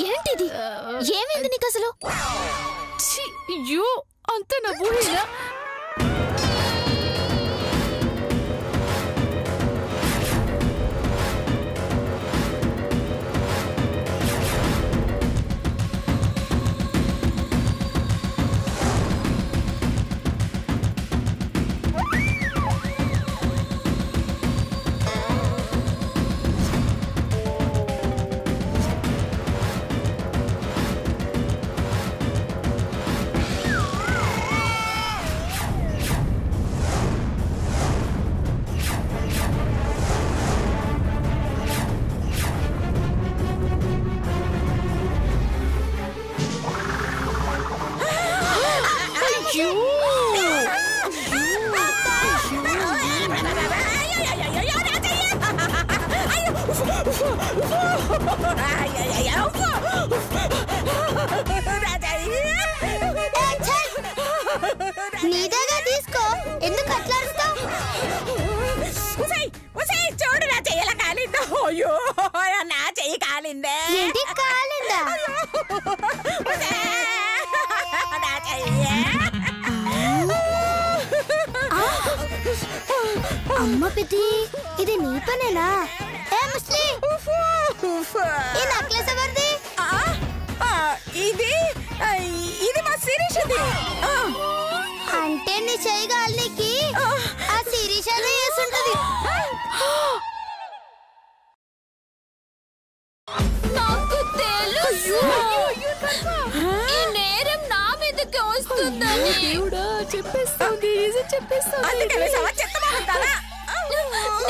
ఏంటిది? ఏమైంది నీకు అసలు? అయ్యో అంత నా ఊహేనా? నీదేగా తీసుకో, ఎందుకు అట్లా అరుస్తావ్? చూడు నా చెయ్యలా కాలిందా? అయ్యో నా చెయ్యి కాలిందే. ఏంటి కాలిందా? నా చెయ్యే. అమ్మ పితి, ఇది నీ పనేనా? ఏ ముస్లి, ఈ నెక్లెస్ ఎవరిది? ఇది మా శిరీషది. అంటే నీ చెయ్యి గాలికి ఆ శిరీషనే వేసుంటది. నాకు తెలుసు ఈ నేరం నా మీదకి వస్తుందని. దేవుడా చెప్పేస్తుంది,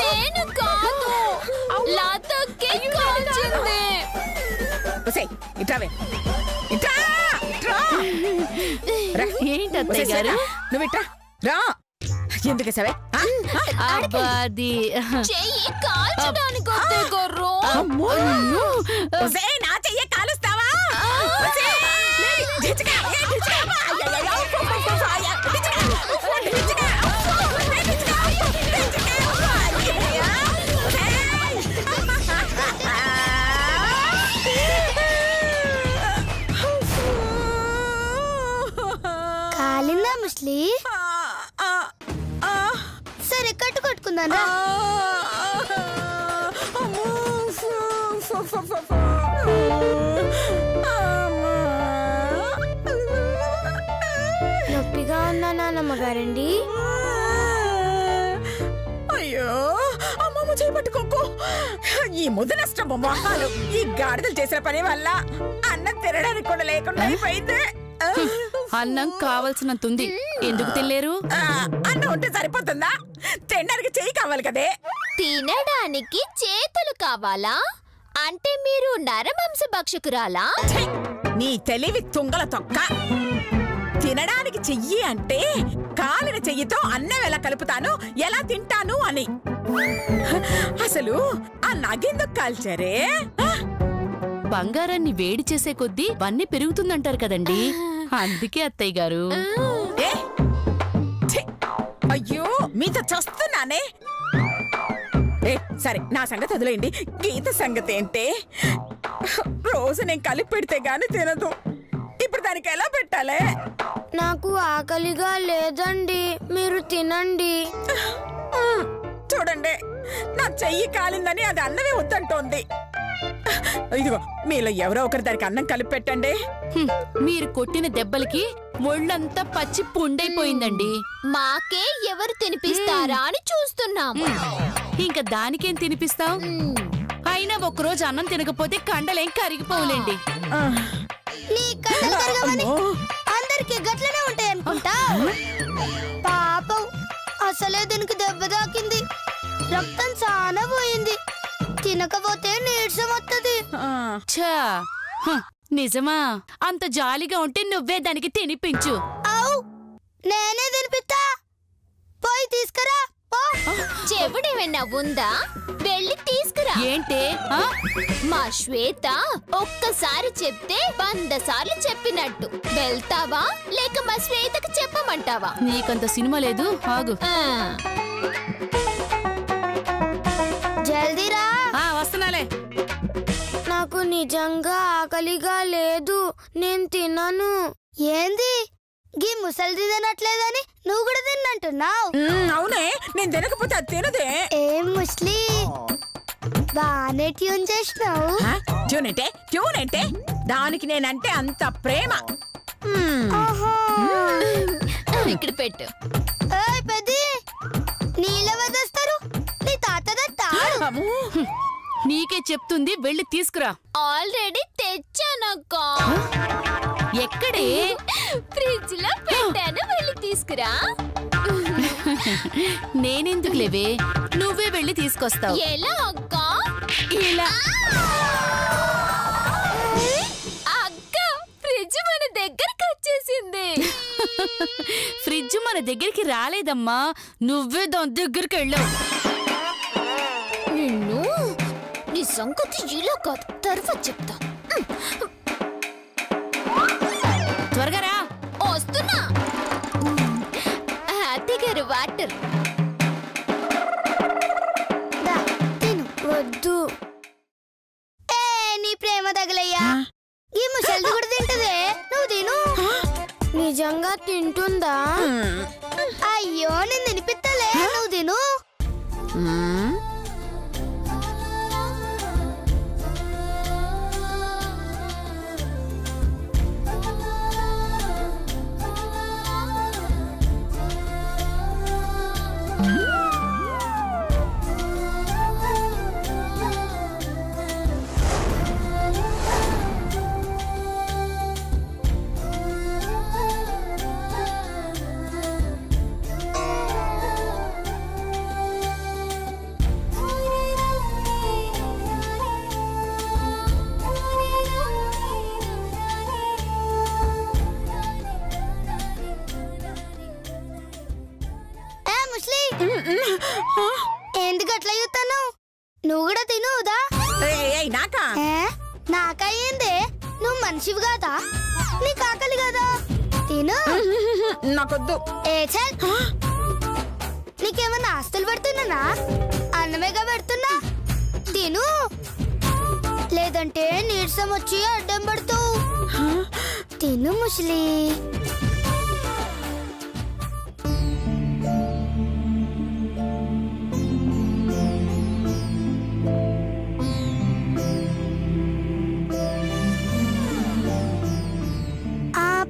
నేను కాదు, లతకే కాల్చింది. ఏంటత్తయ్య గారు? నువ్వు ఇట్రా రా. ఎందుకు సవే చెయ్యి కాల్చడానికి నా చెయ్యి కాలుస్తావా? కాలిందా ముస్లి? సరే కట్టు కట్టుకుందాం. నొప్పిగా ఉందా నాన్నమ్మ గారండి? అయ్యో అమ్మమ్మ చేపట్టుకోకు. ఈ ముద్ద నష్టం మొహాలు ఈ గాడిదలు చేసిన పని వల్ల అన్నం తినడానికి కూడా లేకుండా అయిపోయింది. అన్నం కావాల్సినంతుంది, ఎందుకు తినలేరు? అన్నం ఉంటే సరిపోతుందా? తినడానికి చెయ్యి కావాలి కదే. తినడానికి చేతులు కావాలా? అంటే మీరు నరమాంస భక్షకురాలా? నీ తెలివి తుంగల తొక్క. తినడానికి చెయ్యి అంటే కాలిన చెయ్యితో అన్నం ఎలా కలుపుతాను, ఎలా తింటాను అని. అసలు ఆ నగెందుకు కాల్చారే? బంగారాన్ని వేడి చేసే కొద్దీ వన్నీ పెరుగుతుందంటారు కదండి, అందుకే అత్తయ్య గారు. అయ్యో మీతో చస్తున్నానే. సరే నా సంగతి వదిలేయండి. గీత సంగతి ఏంటే? రోజు నేను కలిపి పెడితే గాని తినదు. ఇప్పుడు దానికి ఎలా పెట్టాలి? నాకు ఆకలిగా లేదండి, మీరు తినండి. చూడండి, నా చెయ్యి కాలిందని అది అన్నమే వద్దంటోంది. ఇదిగో మీలో ఎవరో ఒకరు దానికి అన్నం కలిపి పెట్టండి. మీరు కొట్టిన దెబ్బలకి ఒళ్ళంతా పచ్చి పుండైపోయిందండి. మాకే ఎవరు తినిపిస్తారా అని చూస్తున్నాం. ఇంకా దానికేం తినిపిస్తాం? అయినా ఒకరోజు అన్నం తినకపోతే కండలేం కరిగిపోవులేండి. అందరికి గట్లనే ఉంటాయి అనుకుంటా. పాపం అసలే దీనికి దెబ్బ తాకింది, రక్తం చాలా పోయింది. తినకపోతే నీరసం వస్తుంది. నిజమా? అంత జాలిగా ఉంటే నువ్వే దానికి తినిపించు. నేనే తినిపిస్తా, పోయి తీసుకురా. చెవుడేమైనా ఉందా? వెళ్ళి తీసుకురా. ఏంటే మా శ్వేత ఒక్కసారి చెప్తే 100 సార్లు చెప్పినట్టు. వెళ్తావా లేక మా శ్వేతకు చెప్పమంటావా? అంటావా? నీకంత సినిమా లేదు, ఆగు. జల్దీరా. వస్తున్నాలే. నాకు నిజంగా ఆకలిగా లేదు, నేను తినను. ఏంది గీ ముసలి తినట్లేదని నువ్వు కూడా తిన్నంటున్నావు? అవునే, నేను తినకపోతే అది తినదే. ఏం ముస్లి, బానే ట్యూన్ చేసినావు. ట్యూన్ అంటే దానికి నేనంటే అంత ప్రేమ. ఇక్కడ పెట్టు. పెద్ది నీళ్ళ వదిస్తారు, నీ తాతదత్తా. నీకే చెప్తుంది, వెళ్ళి తీసుకురా. ఆల్రెడీ తెచ్చానక్క. ఎక్కడే? ఫ్రిడ్జ్ లో పెట్టాను, వెళ్ళి తీసుకురా. నేనెందుకు లేవే, నువ్వే వెళ్ళి తీసుకొస్తావు. ఎలా అక్క? ఇలా. అక్క, ఫ్రిడ్జ్ మన దగ్గరికి వచ్చేసింది. ఫ్రిడ్జ్ మన దగ్గరికి రాలేదమ్మా, నువ్వే దాని దగ్గరికి వెళ్ళావు. నిన్ను నీ సంగతి ఇలా కాదు, తర్వాత చెప్తా. త్వరగా రా. వస్తున్నా. అత్తగారు వాటర్. తిను. వద్దు. నీ ప్రేమ తగలయ్యా. ఈ ముసలిది కూడా తింటదే, నువ్వు తిను. నిజంగా తింటుందా? అయ్యో, నేను తినిపిస్తలే, నువ్వు తిను. ఎందుకు అట్లా చూస్తాను? నువ్వు కూడా తినుదా? నాకయ్యిందే, నువ్వు మనిషివి కాదా? నీకు ఆకలి కదా, తిను. నాకొద్దు. నీకేమన్నా ఆస్తులు పెడుతున్నానా? అన్నమేగా పెడుతున్నా, తిను. లేదంటే నీరసం వచ్చి అడ్డం పడుతావు. తిను ముసలి.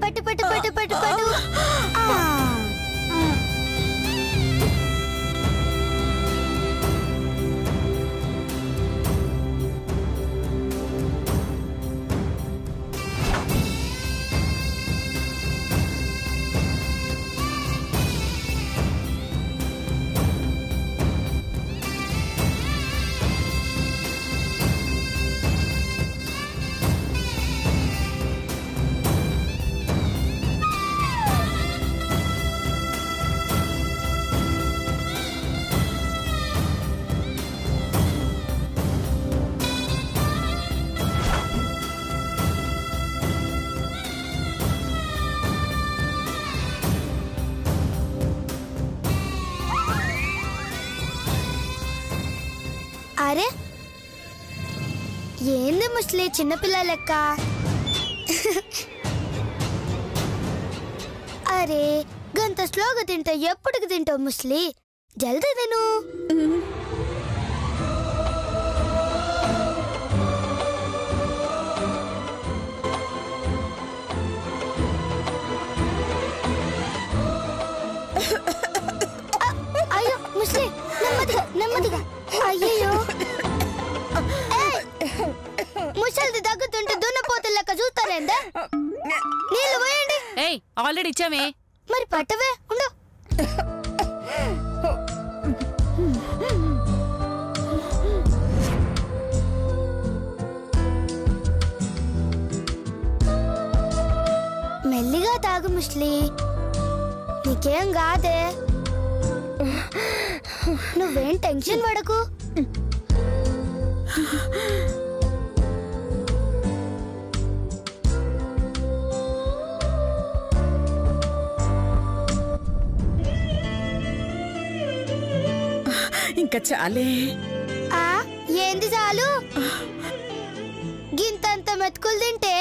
పట్టు పట్టు పట్టు పట్టు పట్టు. అరే ఏంది ముసలి, చిన్నపిల్ల లెక్క. అరే గంత స్లోగా తింటా, ఎప్పటికి తింటావు ముసలి? జల్దీ తిను. అయ్యో ముసలి, నెమ్మదిగా నెమ్మదిగా. అయ్యో ముసలిది దగ్గుతుంటే దున్నపోతుల లెక్క చూస్తారేందా? నీళ్ళు పోయండి. ఆల్రెడీ ఇచ్చామే. మరి పట్టవే, ఉండు. మెల్లిగా తాగు ముసలి, నీకేం కాదే. నువ్వేం టెన్షన్ పడకు. ఇంకా చాలే. ఏంది చాలు? గింతంత మెతుకులు తింటే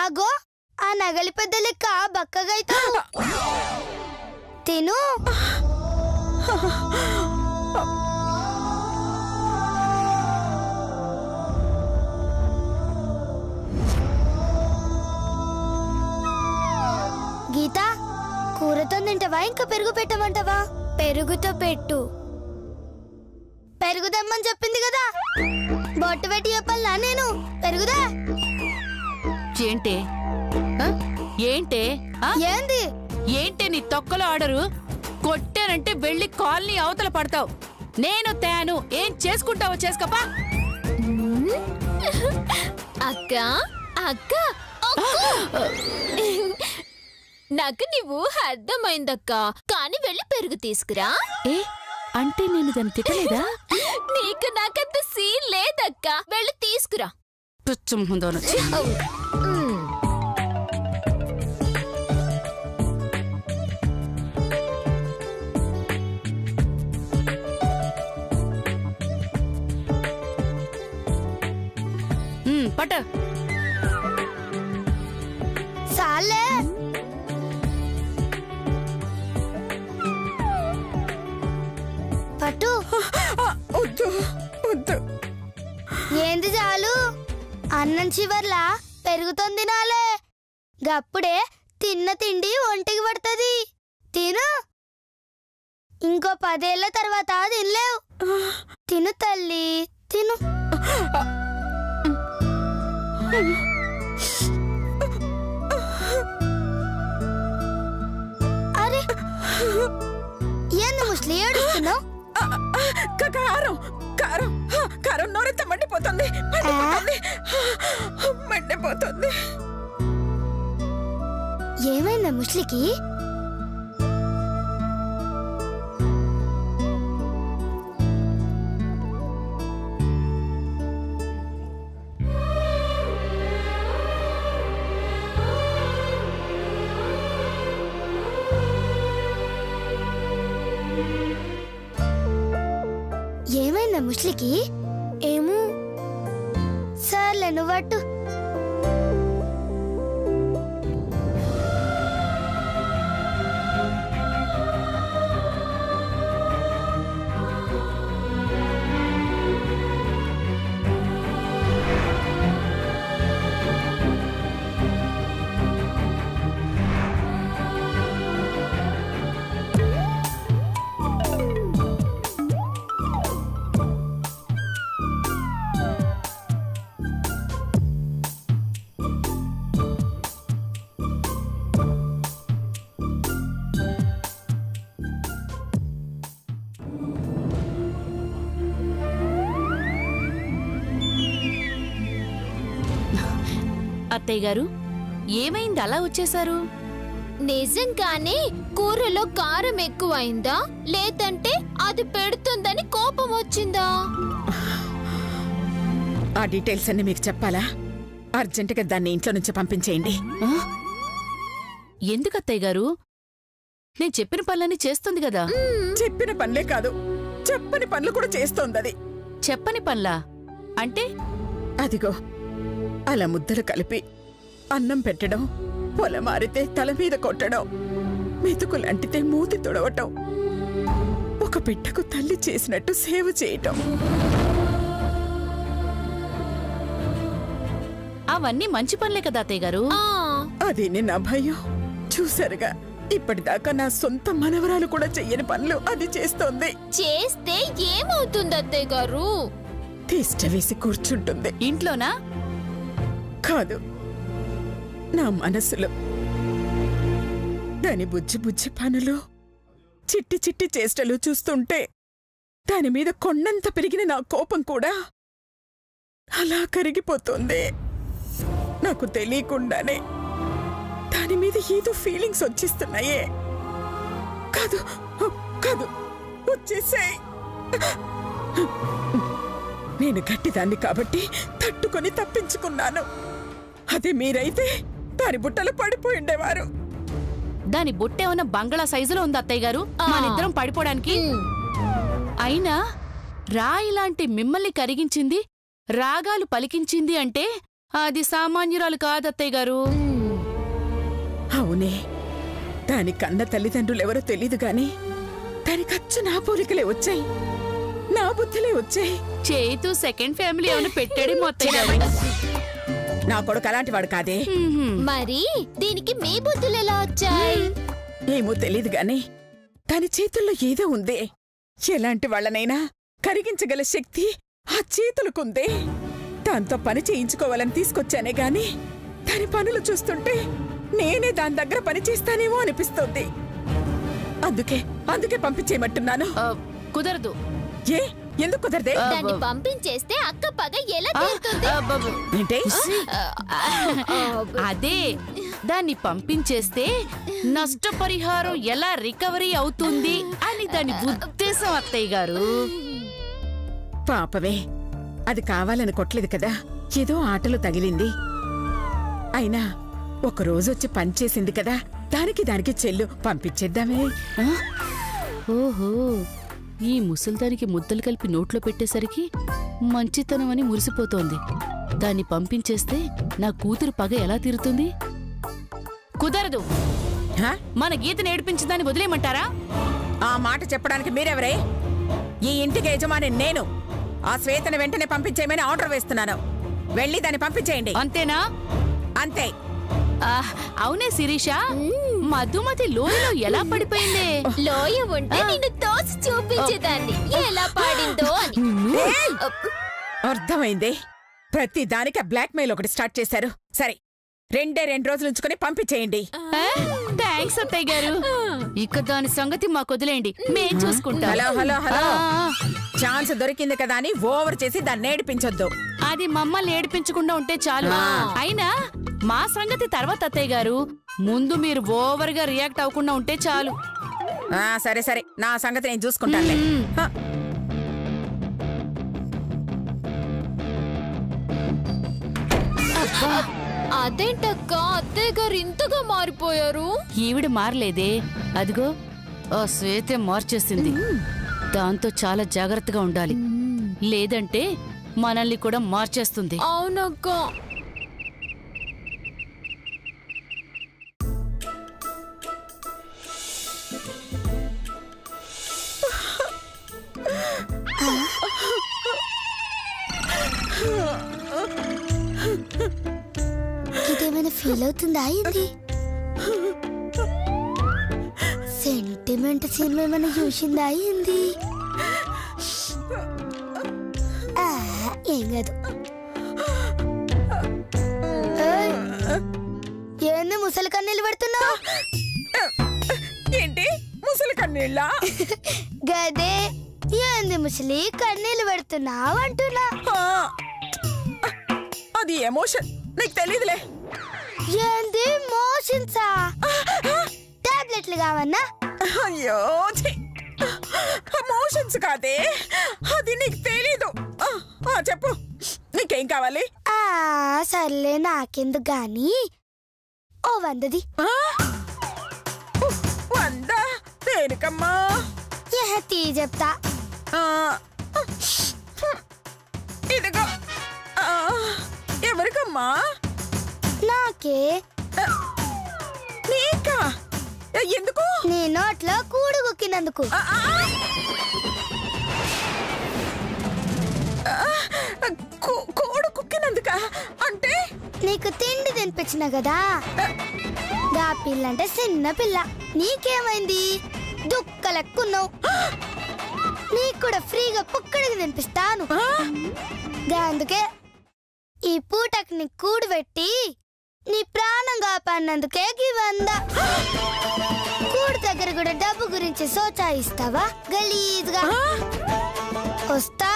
అగో ఆ నగలి పెద్ద లెక్క బక్కగైతావు. తిను. గీత, కూరతో తింటావా ఇంకా పెరుగు పెట్టమంటావా? పెరుగుతో పెట్టు. పెరుగుదమ్మని చెప్పింది కదా, బొట్టు పెట్టి చెప్పాలా నేను? పెరుగుదా? ఏంటే ఏంటే ఏంది? ఏంటే నీ తొక్కలో ఆర్డరు? కొట్టానంటే వెళ్ళి కాలనీ అవతల పడతావు. నేను తేను, ఏం చేసుకుంటావో చేసుకోపా. అక్క అక్క నాకు నువ్వు అర్థమైందక్క, కానీ వెళ్ళి పెరుగు తీసుకురా. అంటే నేను దాన్ని తిట్టలేదా? నీకు నాకంత సీన్ లేదక్క, వెళ్ళి తీసుకురా. పట్ట సాలే. పట్టు. వద్దు వద్దు. ఏంది చాలు? అన్నం చివర్లా పెరుగుతో తినాలే, గప్పుడే తిన్న తిండి ఒంటికి పడుతుంది. తిను. ఇంకో 10 ఏళ్ల తర్వాత తినలేవు. తిను తల్లి, తిను. అరే ఏంది ముస్లి ఏడుస్తున్నావు? కారం కారం కారం నోరెంత మండిపోతుంది, మండిపోతుంది. ఏమైందా ముస్లికి? ఏమైందా ముస్లికి? ఏమో. సర్లే నువ్వు పట్టు. అత్తయ్య గారు, ఏమైంది అలా వచ్చేశారు? నిజంగానే కూరలో కారం ఎక్కువైందా, లేదంటే అది పెడుతుందని కోపం వచ్చిందా? ఆ డీటెయిల్స్ అన్ని మీకు చెప్పాలా? అర్జెంటుగా దాన్ని ఇంట్లో నుంచి పంపించేయండి. ఎందుకు అత్తయ్య గారు? నేను చెప్పిన పనులన్నీ చేస్తుంది కదా. చెప్పిన పనులే కాదు, చెప్పని పనులు కూడా చేస్తోంది. చెప్పని పనులా అంటే? అదిగో అలా ముద్దలు కలిపి అన్నం పెట్టడం, పొలమారితే తల మీద కొట్టడం, మెతుకులంటితే మూతి తొడవటం, ఒక బిడ్డకు తల్లి చేసినట్టు సేవ చేయటం. అవన్నీ మంచి పనులే కదా అత్తయ్య గారు. అదేనే నా భయం. చూసారుగా, ఇప్పటిదాకా నా సొంత మనవరాలు కూడా చెయ్యని పనులు అది చేస్తోంది. చేస్తే ఏమవుతుంది అత్తయ్య గారు? తిష్ట వేసి కూర్చుంటుంది. ఇంట్లోనా? కాదు, నా మనసులో. దాని బుజ్జి బుజ్జి పనులు, చిట్టి చిట్టి చేష్టలు చూస్తుంటే దాని మీద కొండంత పెరిగిన నా కోపం కూడా అలా కరిగిపోతుంది. నాకు తెలియకుండానే దాని మీద ఏదో ఫీలింగ్స్ వచ్చేస్తున్నాయే. కాదు కాదు, వచ్చేసాయి. నేను గట్టిదాన్ని కాబట్టి తట్టుకొని తప్పించుకున్నాను. అదే మీరైతే దాని బుట్టలు పడిపోయి ఉండేవారు. దాని బుట్టేమన్నా బంగళా సైజులో ఉంది అత్తయ్య గారు, మనిద్దరం పడిపోవడానికి. అయినా రాయిలాంటి మిమ్మల్ని కరిగించింది, రాగాలు పలికించింది అంటే అది సామాన్యురాలు కాదత్తయ్య గారు. అవునే, దాని కన్న తల్లిదండ్రులెవరో తెలీదు గాని దానికచ్చు నా పోలికలే వచ్చాయి, నా బుద్ధులే వచ్చాయి. చేతు సెకండ్ ఫ్యామిలీ ఏమైనా పెట్టాడేమో అత్తయ్య గారు. నా కొడుకు అలాంటి వాడు కాదే. మరి దీనికి మీ బుద్ధులు ఎలా వచ్చాయి? ఏమో తెలీదు గాని దాని చేతుల్లో ఏదో ఉందే. ఎలాంటి వాళ్ళనైనా కరిగించగల శక్తి ఆ చేతులకుందే. దాంతో పని చేయించుకోవాలని తీసుకొచ్చానే గాని దాని పనులు చూస్తుంటే నేనే దాని దగ్గర పని చేస్తానేమో అనిపిస్తోంది. అందుకే పంపించేయమంటున్నాను. కుదరదు. ఏ ఎందుకు కుదరదే? దాన్ని పంపించేస్తే అక్క పగ ఎలా తీరుతుంది? ఏంటే? అదే, దాన్ని పంపించేస్తే నష్టపరిహారం ఎలా రికవరీ అవుతుంది అని దాని ఉద్దేశం అత్తయ్య గారు. పాపవే, అది కావాలని కొట్టలేదు కదా, ఏదో ఆటలు తగిలింది. అయినా ఒకరోజొచ్చి పనిచేసింది కదా, దానికి చెల్లు పంపించేద్దామే. ఓహో, ఈ ముసల్దానికి ముద్దలు కలిపి నోట్లో పెట్టేసరికి మంచితనం అని మురిసిపోతోంది. దాన్ని పంపించేస్తే నా కూతురు పగ ఎలా తీరుతుంది? కుదరదు. మన గీత నేర్పించిందాన్ని వదిలేయమంటారా? ఆ మాట చెప్పడానికి మీరెవరే? ఈ ఇంటికి యజమాని నేను. ఆ శ్వేతను వెంటనే పంపించేయమని ఆర్డర్ వేస్తున్నాను. వెళ్ళి దాన్ని పంపించేయండి. అంతేనా? అంతే. అవునే శిరీష, మధుమతి లోయలో ఎలా పడిపోయిందే? లోయ ఉంటే నిన్ను తోసి చూపించేదాన్ని ఎలా పాడిందో అని. అర్థమైంది. ప్రతి దానికి బ్లాక్ మెయిల్ ఒకటి స్టార్ట్ చేశారు. సరే, 2 రోజులు ఉంచుకొని పంపించేయండి. థ్యాంక్స్ అత్తయ్య గారు. ఇక దాని సంగతి మాకు వదిలేండి, మేం చూసుకుంటాం. హలో, ఛాన్స్ దొరికింది కదా అని ఓవర్ చేసి దాన్ని ఏడిపించొద్దు. అది మమ్మల్ని ఏడిపించకుండా ఉంటే చాలు. అయినా మా సంగతి తర్వాత అత్తయ్య గారు, ముందు మీరు ఓవర్ గా రియాక్ట్ అవ్వకుండా ఉంటే చాలు. సరే, నా సంగతి నేను చూసుకుంటానులే. అదేంటక్క అత్తయ్య గారు ఇంతగా మారిపోయారు? ఈవిడ మారలేదే, అదిగో ఆ శ్వేతే మార్చేసింది. దాంతో చాలా జాగ్రత్తగా ఉండాలి, లేదంటే మనల్ని కూడా మార్చేస్తుంది. అవునక్క. ఇదేమైనా ఫీల్ అవుతుందా? ఇది సెంటిమెంట్ సినిమా ఏమైనా చూసిందా? అయింది ఏం కాదు. ఏంది ముసలి కన్నీళ్ళు పడుతున్నావు? ఏంటి ముసలి కన్నీళ్ళ? గదే, ఏంది ముసలి కన్నీళ్ళు పెడుతున్నావు అంటున్నా. అది ఎమోషన్, నీకు తెలీదులే. ఏంది మోషన్సా? టాబ్లెట్లు కావన్నా? అయ్యో, మోషన్స్ కాదే, అది నీకు తెలీదు. చెప్పు, నీకేం కావాలి? సర్లే, నాకెందుకు గాని ఓ 100ది. 100? దేనికమ్మా? తీ చెప్తా. ఇదిగో. ఎవరికమ్మా? నాకే. నీకా? ఎందుకు? నీ నోట్లో కూడు గుక్కినందుకు. కూడు కుక్కినందుక? అంటే నీకు తిండి తినిపించిన కదా, గా పిల్ల అంటే చిన్న పిల్ల. నీకేమైంది? దుక్కలెక్కున్నావు. నీకు కూడా ఫ్రీగా పుక్కడికి తినిపిస్తాను. అందుకే ఈ పూటకి నీ కూడు పెట్టి నీ ప్రాణం కాపాడినందుకే ఈ 100. కూడు దగ్గర కూడా డబ్బు గురించి సోచాయిస్తావా గలీజ్గా? వస్తా,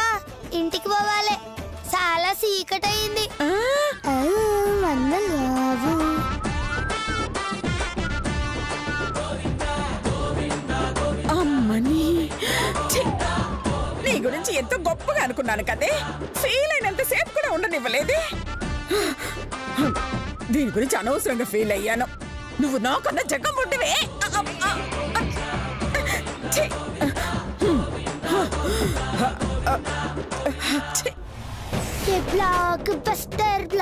ఇంటికి పోవాలి, చాలా చీకటయింది. 100 కావు. అమ్మని, నీ గురించి ఎంతో గొప్పగా అనుకున్నాను కదే, ఫీల్ అయినంత సేపు కూడా ఉండనివ్వలేదే. దీని గురించి అనవసరంగా ఫీల్ అయ్యాను. నువ్వు నాకన్నా జగ్గం పుట్టివే.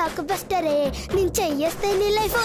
బ్లాక్ బస్టరే నేను చెయ్యేస్తే నీ లైఫ్